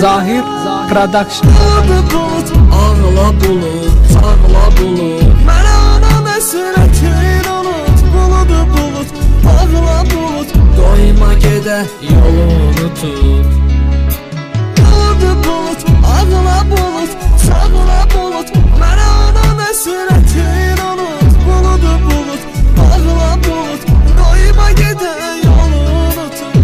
Zahir Production. Bulut, ağla bulut, ağla bulut. Mənə anan əsrətin unut. Bulut, ağla bulut. Doyma gedə yolunu tut. Bulut, ağla bulut, sağla bulut. Mənə anan əsrətin unut. Bulut, ağla bulut. Doyma gedə yolunu tut.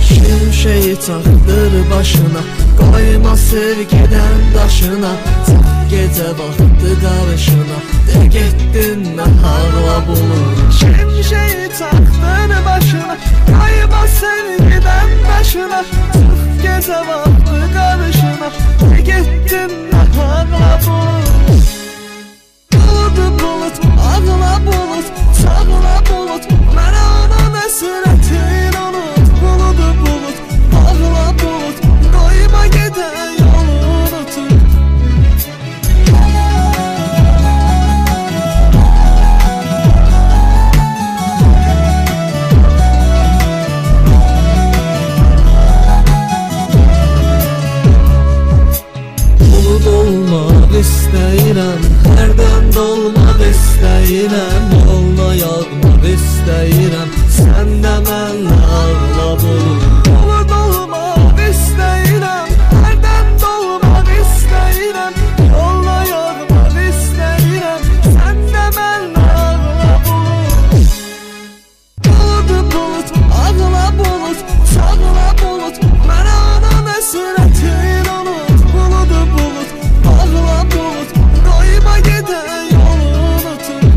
Şimşeği taxdır başına, koyma sevgiden daşına. Çıx gecə vaxtı qarşına, de getdin nə ağla bulut. Şimşeği taxdır başına, koyma sevgiden daşına. Çıx gecə vaxtı qarşına, de getdin nə ağla bulut. Bulut, ağla bulut, sağla bulut. Mənə anan əsrətin unut. Bulut, ağla bulut. Doyma gedə yolunu tut. Bulut olmaq istəyirəm, hərdən dolmaq istəyirəm. Yoluna yağmaq istəyirəm, sən də mənlə ağla bulut. Bulut olmaq istəyirəm, hərdən dolmaq istəyirəm. Yoluna yağmaq istəyirəm, sən də mənlə ağla bulut. Bulut, ağla bulut, sağla bulut. Mənə anan əsrətin unut. Bulut, ağla bulut. Doyma gedə yolunu tut.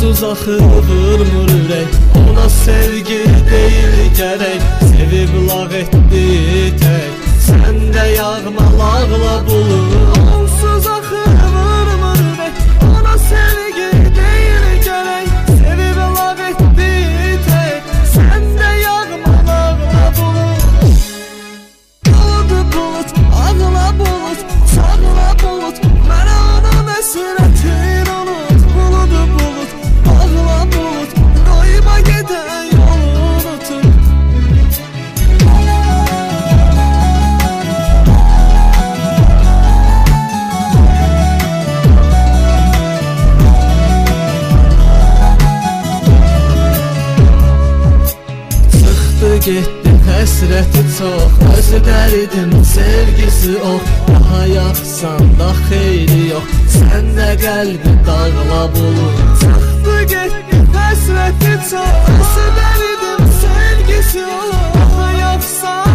Sonsuz axır vurmur ürək, ona sevgi deyil gərək. Sevib lağ etdi tək, sən də yağma ağla bulut. Sonsuz axır vurmur ürək, ona sevgi deyil gərək. Sevib lağ etdi tək, sən də yağma ağla bulut. Bulut, ağla bulut, sağla bulut. Mənə anan əsrətin unut. Bulut, ağla bulut. Doyma gedə yolunu tut. Çıxdı getdi həsrəti çox, özü dəridim sevgisi ox. Daha yaxsan da xeyri yox, sən də qəlbi dağla bulut. Çıxdı getdi həsrəti çox, özü dəridim sevgisi ox. Daha yaxsan